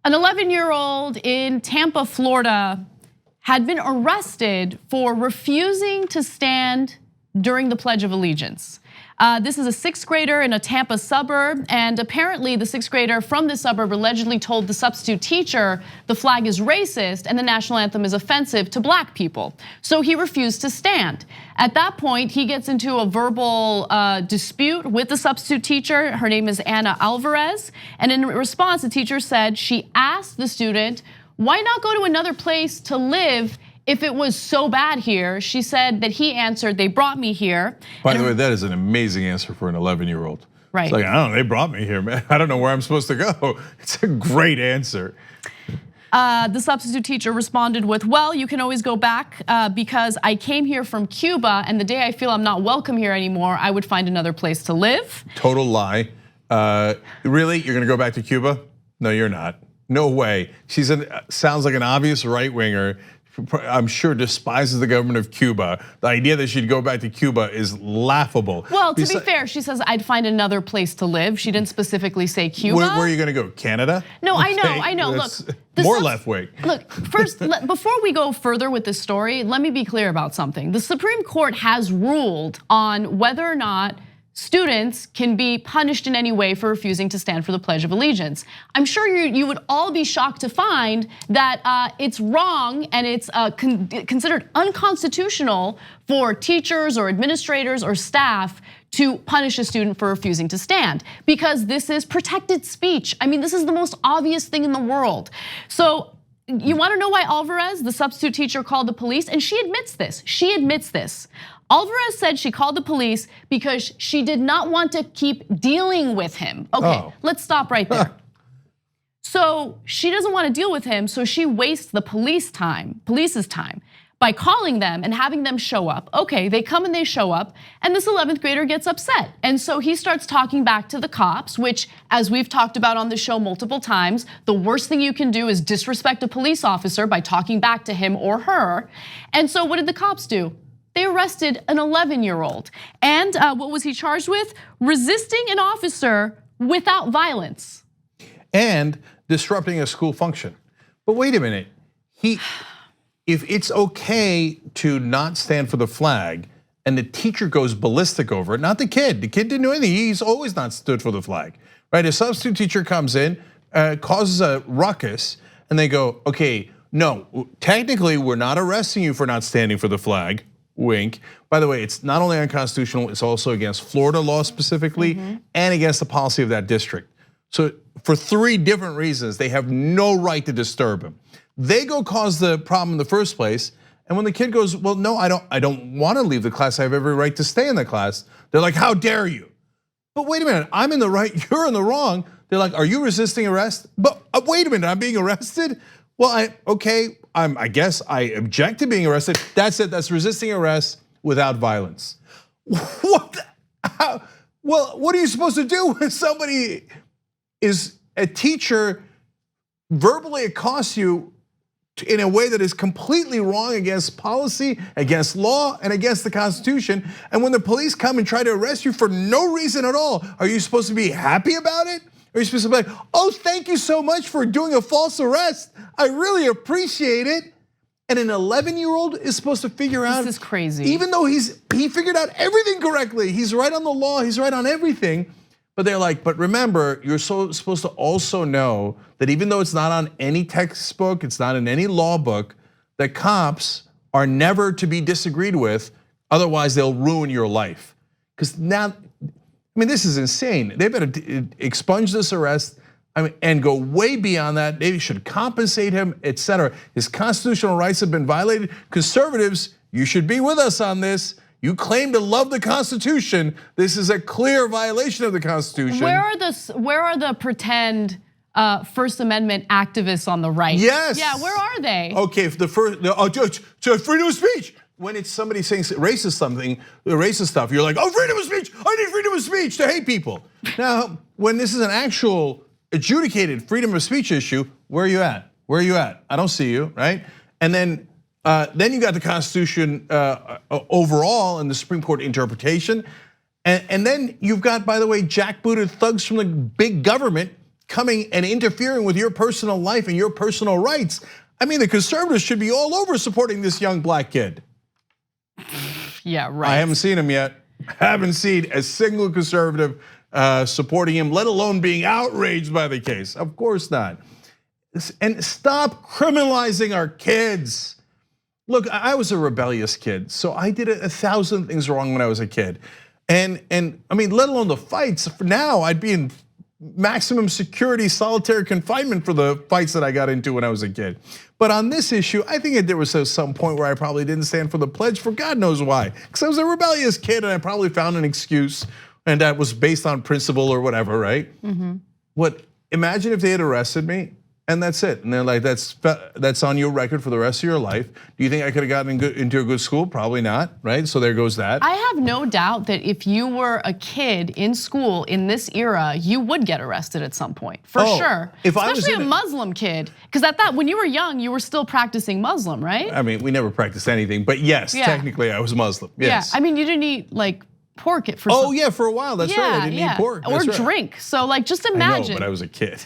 An 11-year-old in Tampa, Florida had been arrested for refusing to stand during the Pledge of Allegiance. This is a 6th grader in a Tampa suburb, and apparently the 6th grader from the suburb allegedly told the substitute teacher the flag is racist and the national anthem is offensive to black people. So he refused to stand. At that point, he gets into a verbal dispute with the substitute teacher. Her name is Anna Alvarez. And in response, the teacher said she asked the student, why not go to another place to live if it was so bad here? She said that he answered, they brought me here. By the way, that is an amazing answer for an 11-year-old. Right. It's like, I don't know, they brought me here, man. I don't know where I'm supposed to go. It's a great answer. The substitute teacher responded with, well, you can always go back because I came here from Cuba, and the day I feel I'm not welcome here anymore, I would find another place to live. Total lie. Really, you're gonna go back to Cuba? No, you're not. No way. Sounds like an obvious right-winger. I'm sure despises the government of Cuba. The idea that she'd go back to Cuba is laughable. Well, to be fair, she says I'd find another place to live. She didn't specifically say Cuba. Where are you gonna go, Canada? No, I know, look. More left wing. Look, first, before we go further with this story, let me be clear about something. The Supreme Court has ruled on whether or not students can be punished in any way for refusing to stand for the Pledge of Allegiance. I'm sure you would all be shocked to find that it's wrong and it's considered unconstitutional for teachers or administrators or staff to punish a student for refusing to stand, because this is protected speech. I mean, this is the most obvious thing in the world. So you wanna know why Alvarez, the substitute teacher, called the police? And she admits this, Alvarez said she called the police because she did not want to keep dealing with him. Okay, let's stop right there. So she doesn't want to deal with him, so she wastes the police's time by calling them and having them show up. Okay, they come and they show up, and this 11th grader gets upset. And so he starts talking back to the cops, which, as we've talked about on the show multiple times, the worst thing you can do is disrespect a police officer by talking back to him or her. And so what did the cops do? They arrested an 11-year-old. And what was he charged with? Resisting an officer without violence. And disrupting a school function. But wait a minute, if it's okay to not stand for the flag and the teacher goes ballistic over it, not the kid didn't do anything, he's always not stood for the flag, right? A substitute teacher comes in, causes a ruckus, and they go, okay, no, technically we're not arresting you for not standing for the flag. Wink. By the way, it's not only unconstitutional, it's also against Florida law specifically, and against the policy of that district. So for 3 different reasons, they have no right to disturb him. They go cause the problem in the first place, and when the kid goes, well, no, I don't want to leave the class, I have every right to stay in the class, they're like, how dare you? But wait a minute, I'm in the right, you're in the wrong. They're like, are you resisting arrest? But wait a minute, I'm being arrested? Well, I guess I object to being arrested. That's it, that's resisting arrest without violence. What? Well, what are you supposed to do when somebody is a teacher verbally accosts you in a way that is completely wrong against policy, against law, and against the Constitution? And when the police come and try to arrest you for no reason at all, are you supposed to be happy about it? Or are you supposed to be like, oh, thank you so much for doing a false arrest. I really appreciate it. And an 11-year-old is supposed to figure out. This is crazy. Even though he figured out everything correctly. He's right on the law, he's right on everything. But they're like, but remember, you're supposed to also know that even though it's not on any textbook, it's not in any law book, that cops are never to be disagreed with, otherwise they'll ruin your life. Because now, I mean, this is insane. They better expunge this arrest and go way beyond that. They should compensate him, etc. His constitutional rights have been violated. Conservatives, you should be with us on this. You claim to love the Constitution. This is a clear violation of the Constitution. Where are the pretend First Amendment activists on the right? Yes. Yeah, where are they? Okay, freedom of speech. When it's somebody saying racist stuff, you're like, oh, freedom of speech. I need freedom of speech to hate people. Now, when this is an actual adjudicated freedom of speech issue, where are you at? Where are you at? I don't see you, right? And then you got the Constitution overall and the Supreme Court interpretation. And then you've got, by the way, jackbooted thugs from the big government coming and interfering with your personal life and your personal rights. I mean, the conservatives should be all over supporting this young black kid. Yeah, right. I haven't seen him yet. Haven't seen a single conservative supporting him, let alone being outraged by the case. Of course not. And stop criminalizing our kids. Look, I was a rebellious kid, so I did 1,000 things wrong when I was a kid. And I mean, let alone the fights. For now, I'd be in maximum security solitary confinement for the fights that I got into when I was a kid. But on this issue, I think there was some point where I probably didn't stand for the pledge for God knows why. Because I was a rebellious kid and I probably found an excuse, and that was based on principle or whatever, right? Imagine if they had arrested me and that's it. And they're like, that's on your record for the rest of your life. Do you think I could have gotten into a good school? Probably not, right? So there goes that. I have no doubt that if you were a kid in school in this era, you would get arrested at some point, for sure. Especially a Muslim kid, because when you were young, you were still practicing Muslim, right? I mean, we never practiced anything, but yes, technically I was Muslim, yes. Yeah, I mean, you didn't eat like pork for Oh yeah, for a while, that's right, I didn't eat pork. Or drink, so like just imagine. I know, but I was a kid.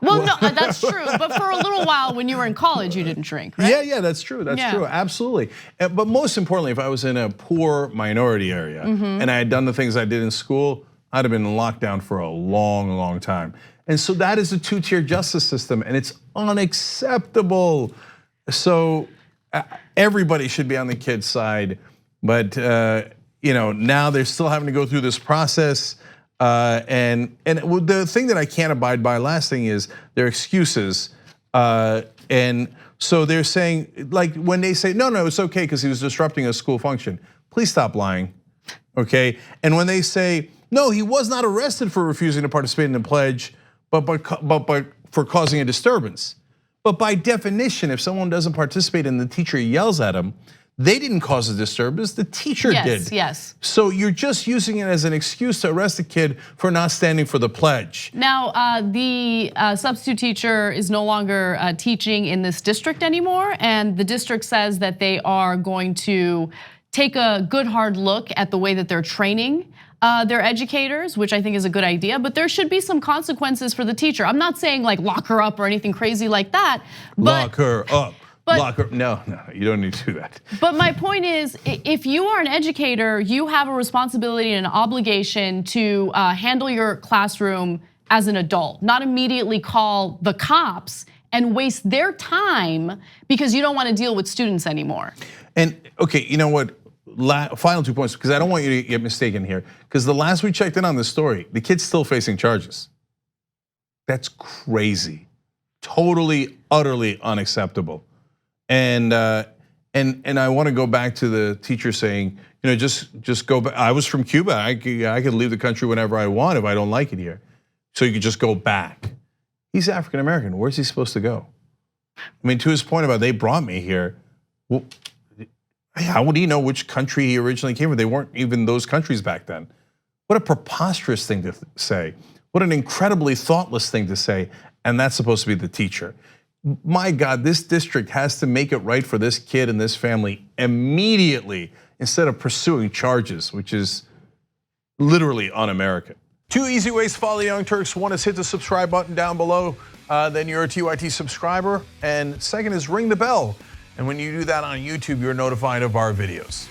Well, no, that's true, but for a little while when you were in college, you didn't drink, right? Yeah, that's true, true, absolutely. But most importantly, if I was in a poor minority area and I had done the things I did in school, I'd have been in lockdown for a long, long time. And so that is a two-tier justice system, and it's unacceptable. So everybody should be on the kid's side, but now they're still having to go through this process. And the thing that I can't abide by, last thing, is their excuses. And so they're saying, like when they say, no, it's okay because he was disrupting a school function. Please stop lying, okay? And when they say, no, he was not arrested for refusing to participate in the pledge, but for causing a disturbance. But by definition, if someone doesn't participate and the teacher yells at him, they didn't cause a disturbance, the teacher did. Yes. So you're just using it as an excuse to arrest a kid for not standing for the pledge. Now, the substitute teacher is no longer teaching in this district anymore, and the district says that they are going to take a good hard look at the way that they're training their educators, which I think is a good idea, but there should be some consequences for the teacher. I'm not saying like lock her up or anything crazy like that, but lock her up. No, you don't need to do that. But my point is, if you are an educator, you have a responsibility and an obligation to handle your classroom as an adult, not immediately call the cops and waste their time because you don't want to deal with students anymore. And okay, you know what? Final 2 points, because I don't want you to get mistaken here. Because the last we checked in on this story, the kid's still facing charges. That's crazy, totally, utterly unacceptable. And I want to go back to the teacher saying, just go back. I was from Cuba. I could leave the country whenever I want if I don't like it here. So you could just go back. He's African American. Where's he supposed to go? I mean, to his point about they brought me here. Well, how would he know which country he originally came from? They weren't even those countries back then. What a preposterous thing to say. What an incredibly thoughtless thing to say. And that's supposed to be the teacher. My God, this district has to make it right for this kid and this family immediately instead of pursuing charges, which is literally un-American. 2 easy ways to follow the Young Turks. One is hit the subscribe button down below, then you're a TYT subscriber. And second is ring the bell. And when you do that on YouTube, you're notified of our videos.